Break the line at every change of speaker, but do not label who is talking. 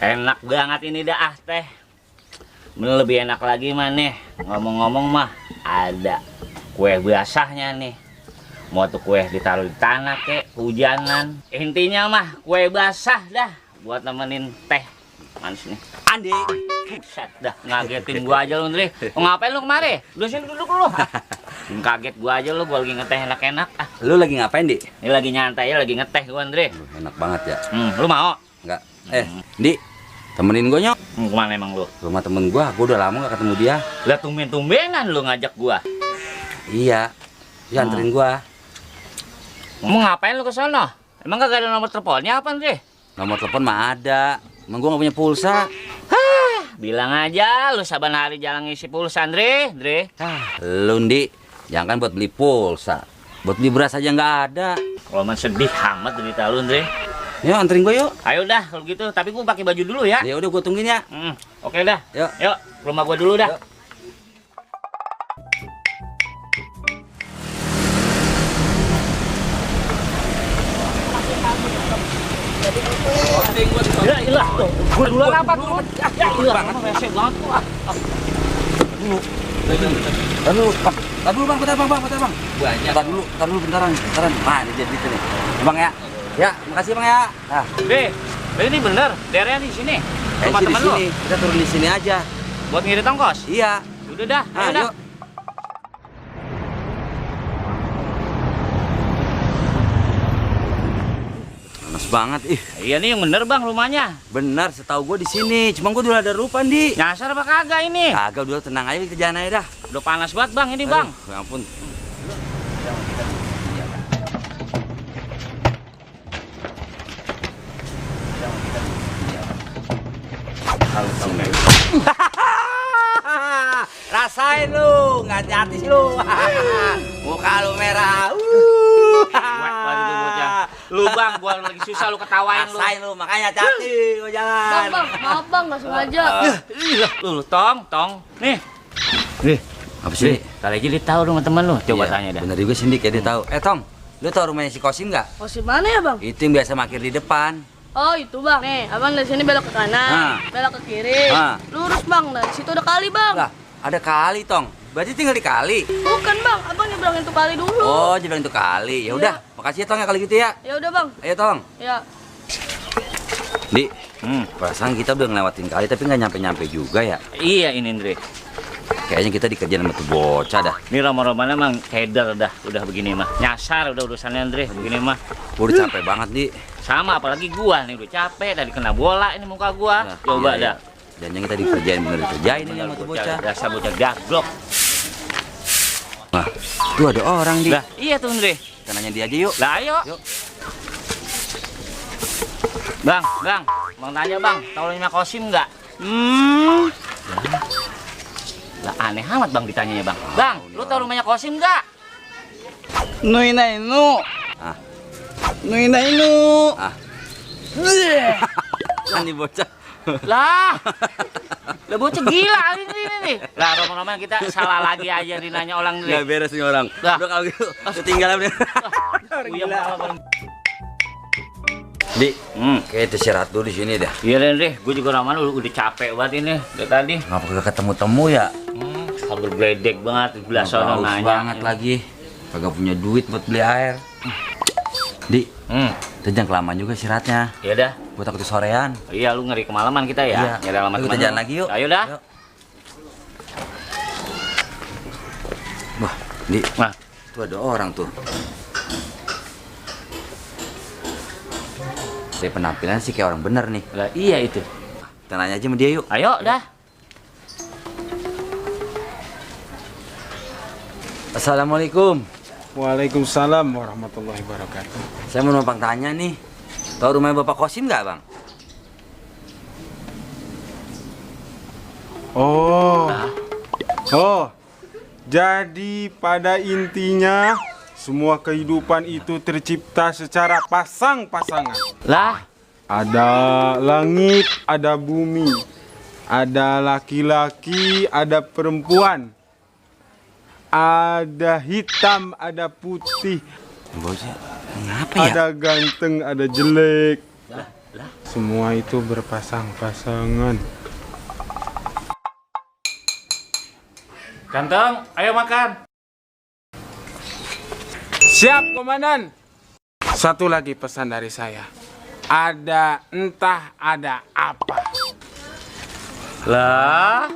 Enak banget ini dah teh. Lebih enak lagi mah nih. Ngomong-ngomong mah ada kue basahnya nih. Mau tuh kue ditaruh di tanah kek, hujanan. Intinya mah kue basah dah buat nemenin teh manis nih.
Andi,
Set dah ngagetin gua aja lu, Ndri. Mau ngapain lu kemari? Lu sini duduk lu. Kaget gua aja lu, gua lagi ngeteh enak-enak.
lu lagi ngapain, Di?
Ini lagi nyantai ya, lagi ngeteh gua, Ndri.
Enak banget ya.
Lu mau?
Enggak. Di, temenin gue nyok.
Kemana emang lu?
Rumah temen gue udah lama gak ketemu dia.
Lah tumben-tumbenan lu ngajak gua.
Iya, dia anterin gue.
Mau ngapain lu ke sono? Emang gak ada nomor teleponnya apa, Ndri?
Nomor telepon mah ada, emang gue gak punya pulsa.
Bilang aja lu saban hari jalan ngisi pulsa, Ndri.
Lu, Di, jangan buat beli pulsa, buat beli beras aja nggak ada.
Kalau man sedih amat cerita lu, Ndri.
Yuk anterin gue yuk.
Ayo dah kalau gitu, tapi gua pakai baju dulu ya.
Ya udah gue tungguin ya.
Oke dah.
Yuk.
Yuk, rumah gua dulu dah.
Yuk.
Ya ilah tuh. Gua duluan apa tuh? Ya ilah, rese banget tuh.
Tar dulu bang, bentar bang.
Banyak.
Tar dulu bentaran. Nah, ini jadi gitu nih. Bang ya. Ya, makasih bang ya. Nah,
Ini bener, daerahnya di sini. Rumah
di
temen lu.
sini. Kita turun di sini aja.
Buat ngirit ongkos.
Iya.
Udah dah,
Nah,
ayo dah.
yuk. Panas banget, ih.
Iya nih yang bener bang rumahnya.
Benar, setahu gue di sini. Cuma gue dulu ada rupa, Di.
Nyasar apa kagak ini?
Kagak, udah tenang aja kerjaan aja dah.
Udah panas banget bang ini bang.
Aduh, ya ampun. Rasain lu, nggak hati sih lu. Muka lu merah.
Wah, banget itu bocah. Lu bang, gua lagi susah lu ketawain lu.
Rasain lu, makanya hati lu jalan.
Bang, maaf bang, nggak sengaja.
Lu tong. Nih.
Apa sih?
Kali aja dia tahu rumah temen lu. Coba
Iya,
tanya dah.
Bener juga Sindik ya, dia tahu. Tom, lu tahu rumahnya si Kosim nggak?
Posisi mana ya bang?
Itu yang biasa parkir di depan.
Oh itu bang, nih abang dari sini belok ke kanan, belok ke kiri, lurus bang, dari situ ada kali bang.
Lah, ada kali, Tong. Berarti tinggal di kali.
Bukan bang, abang nyebrangin tuh kali dulu.
Oh, jebrang itu kali. Ya udah, makasih ya Tong ya kalau gitu ya.
Ya udah bang.
Ayo Tong.
Ya.
Di, perasaan kita udah ngelewatin kali tapi nggak nyampe-nyampe juga ya.
Iya ini Ndre.
Kayaknya kita dikerjain sama tuh bocah dah.
Ini roman-romannya emang keder dah, udah begini mah. Nyasar udah urusannya Ndre, begini mah.
Gua udah capek banget, Di.
Sama apalagi gua nih udah capek tadi kena bola ini muka gua.
Nah,
Coba
iya,
dah.
Jangan kita dikerjain bener dikerjain ini sama tuh bocah.
Dasar bocah gablok.
Nah, tuh ada orang, Di.
Lah, iya tuh Ndre.
Kita nanya dia aja yuk.
Lah ayo.
Yuk.
Bang, mau tanya bang, tahu rumahnya Kosim nggak? Lah aneh amat bang ditanyanya bang. Bang, lu tahu rumahnya Kosim nggak?
Nui nainu.
Ah.
Nui nainu.
Ah. Kan di bocah.
Lah bocah gila hari ini nih. Lah roman-roman kita salah lagi aja dinanya orang
Nggak
nih.
beres nih orang.
Lah.
Udah kalau gitu, ketinggalan deh. Di, kayak istirahat dulu di sini dah.
Iya deh, gue juga roman udah capek banget ini dari tadi.
Ngapa kagak ketemu-temu ya?
Kabel gledek banget di sebelah sono
Haus
nanya.
banget lagi. Kagak punya duit buat beli air. Di, kita jangan kelamaan juga istirahatnya.
Iya dah.
Gue takut sorean.
Iya lu ngeri kemalaman kita ya.
Iya.
Nyari alamat
Ayo kita
teman
jalan
lu.
lagi yuk.
Ayo dah.
Yuk. Wah, Di,
Nah,
tuh ada orang tuh. Dari penampilan sih kayak orang bener nih.
lah iya itu.
Kita nanya aja sama dia yuk.
Ayo dah.
Assalamualaikum.
Waalaikumsalam warahmatullahi wabarakatuh.
Saya mau numpang tanya nih. Tahu rumahnya Bapak Kosim nggak, Bang?
Oh, jadi pada intinya semua kehidupan itu tercipta secara pasang-pasangan.
Lah,
Ada langit, ada bumi, ada laki-laki, ada perempuan, ada hitam, ada putih,
Bocah, ngapa ya?
ada ganteng, ada jelek. Semua itu berpasang-pasangan.
Ganteng, ayo makan.
Siap, Komandan. Satu lagi pesan dari saya. Ada entah ada apa.
Lah,